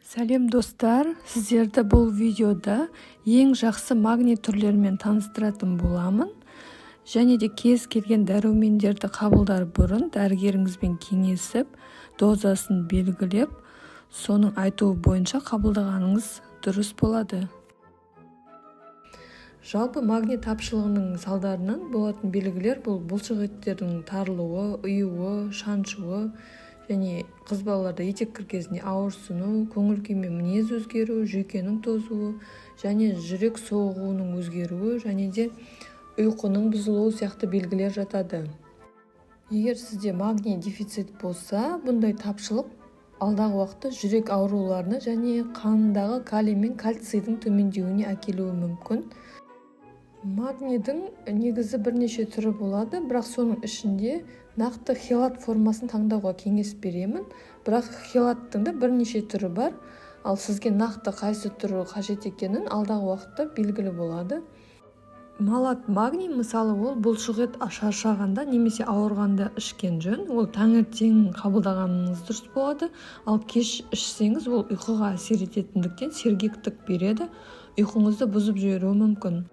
Сәлем достар, сіздерді бұл видеода ең жақсы магний түрлерімен таныстыратын боламын. Және де кез келген дәрумендерді қабылдар бұрын дәрігеріңізбен кеңесіп, дозасын белгілеп, соның айтуы бойынша қабылдағаныңыз дұрыс болады. Жалпы магний тапшылығының салдарынан болатын белгілер бұл бұлшық еттердің тарылуы, ұюы, шаншуы, және қыз балаларда етек кезінде ауырсыну, көңіл-күй мен мінез өзгеру, жүйкенің тозуы, және жүрек соғуының өзгеруі, және де ұйқының бұзылуы сияқты белгілер жатады. Егер сізде магний дефицит болса, бұндай тапшылық алдағы уақытта жүрек ауруларына және қандағы калий мен кальцийдің төмендеуіне әкелуі мүмкін. Магнийдің негізі бірнеше түрі болады, бірақ соның ішінде нақты хелат формасын таңдауға кеңес беремін. Бірақ хелаттың да бірнеше түрі бар, ал сізге нақты қайсы түрі қажет екенін алдағы уақытта белгілі болады. Малат магний, мысалы, ол бұлшық ет шаршағанда немесе ауырғанда ішкен жөн. Ол таңертең қабылдағаныңыз дұрыс болады, ал кеш ішсеңіз, ол ұйқыға әсер ететіндіктен сергектік береді, ұйқыңызды бұзып жіберуі мүмкін.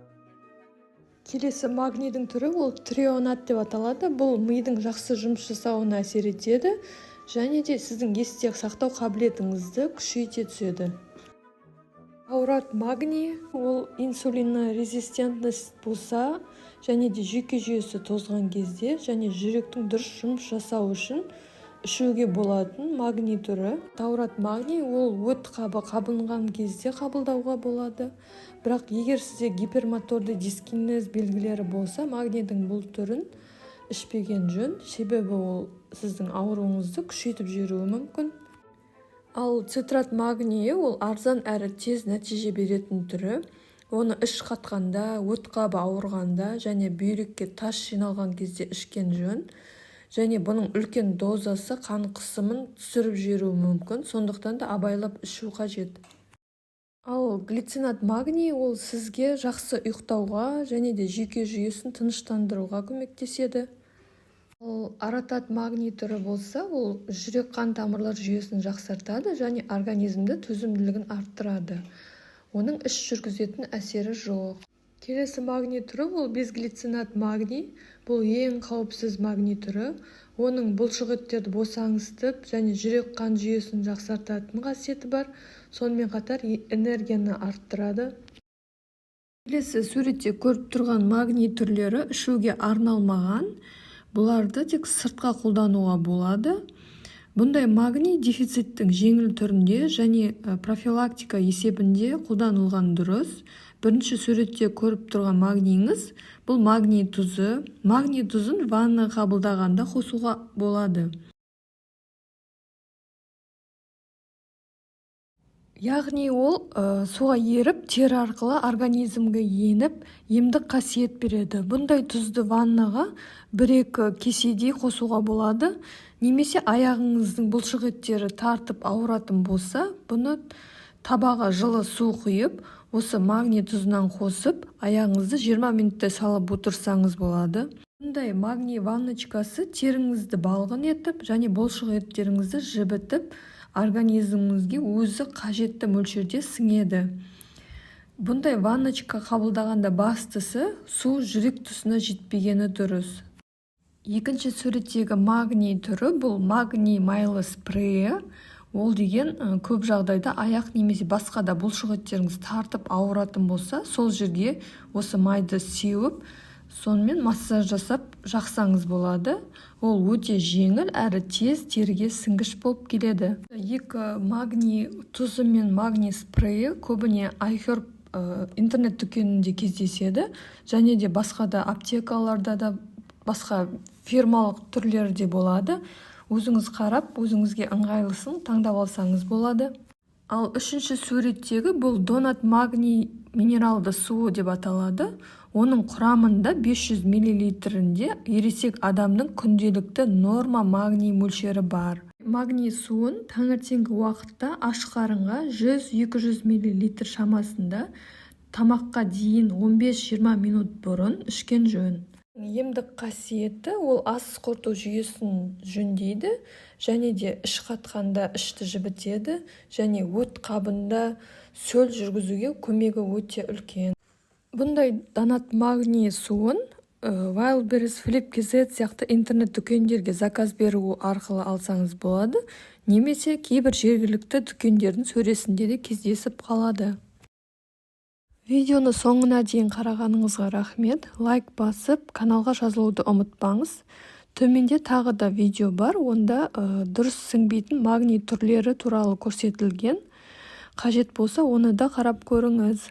Келесі магнийдің түрі ол трионат деп аталады. Бұл мидың жақсы жұмыс жасауына әсер етеді, және де сіздің есте сақтау қабілетіңізді күшейте түседі. Таурат магний ол инсулинна резистентность болса, және де жүйке жүйесі тозған кезде, және жүректің дұрыс жұмыс жасау үшін ішуге болатын магний түрі. Таурат магний ол өт қабы қабынған кезде қабылдауға болады. Бірақ егер сізде гипермоторды дискинез белгілері болса, магнийдің бұл түрін ішпеген жөн, себебі ол сіздің ауруыңызды күшейтіп жіберуі мүмкін. Ал цитрат магнийі ол арзан әрі тез нәтиже беретін түрі. Оны іш қатқанда, өт қабы ауырғанда және бүйрекке тас жиналған кезде ішкен жөн. Және бұның үлкен дозасы қан қысымын түсіріп жіберуі мүмкін, сондықтан да абайлап ішу қажет. Ал глицинат магний ол сізге жақсы ұйықтауға және де жүйке жүйесін тыныштандыруға көмектеседі. Ал аратат магний түрі болса, ол жүрек қан тамырлар жүйесін жақсартады және организмді төзімділігін арттырады. Оның іш жүргізетін әсері жоқ. Келесі магний түрі ол безглицинат магний. Бұл ең қауіпсіз магний түрі. Оның бұлшық еттерді босаңсытып және жүрек қан жүйесін жақсартатын қасиеті бар. Сонымен қатар энергияны арттырады. Келесі суретте көріп тұрған магний түрлері ішуге арналмаған. Бұларды тек сыртқа қолдануға болады. Бұндай магний дефициттің жеңіл түрінде және профилактика есебінде қолданылған дұрыс. Бірінші суретте көріп тұрған магнийіңіз бұл магний тұзы. Магний тұзын ванна қабылдағанда қосуға болады. Яғни ол суға еріп, тері арқылы организмге еніп, емдік қасиет береді. Бұндай тұзды ваннаға 1-2 кеседей қосуға болады. Немесе аяғыңыздың бұлшық еттері тартып ауыратын болса, бұны табаға жылы су құйып, осы магний тұзынан қосып, аяғыңызды 20 минуттай салып отырсаңыз болады. Бұндай магний ванночкасы теріңізді балғын етіп, және бұлшық еттеріңізді жібітіп, организміңізге өзі қажетті мөлшерде сіңеді. Бұндай ванночка қабылдағанда бастысы су жүрек тұсына жетпегені дұрыс. Екінші суреттегі магний түрі бұл магний майлы спрейі. Ол деген көп жағдайда аяқ немесе басқа да бұлшық еттеріңіз тартып ауыратын болса, сол жерге осы майды сеуіп, сонымен массаж жасап жақсаңыз болады. Ол өте жеңіл әрі тез теріге сіңгіш болып келеді. Екі магний тұзы мен магний спрейі көбіне iHerb интернет дүкенінде кездеседі, және де басқа да аптекаларда да басқа фирмалық түрлері де болады. Өзіңіз қарап, өзіңізге ыңғайлысын таңдап алсаңыз болады. Ал үшінші суреттегі бұл донат магний минералды суы деп аталады. Оның құрамында 500 мл-інде ересек адамның күнделікті норма магний мөлшері бар. Магний суын таңертеңгі уақытта аш қарынға 100-200 мл шамасында тамаққа дейін 15-20 минут бұрын ішкен жөн. Емдік қасиеті ол ас қорыту жүйесін жөндейді, және де іш қатқанда ішті жібітеді, және өт қабында сөл жүргізуге көмегі өте үлкен. Бұндай Донат магний суын Wildberries, Flip.kz сияқты интернет дүкендерге заказ беру арқылы алсаңыз болады, немесе кейбір жергілікті дүкендердің сөресінде де кездесіп қалады. Видеоны соңына дейін қарағаныңызға рахмет. Лайк басып, каналға жазылуды ұмытпаңыз. Төменде тағы да видео бар, онда дұрыс сіңбейтін магний түрлері туралы көрсетілген. Қажет болса, оны да қарап көріңіз.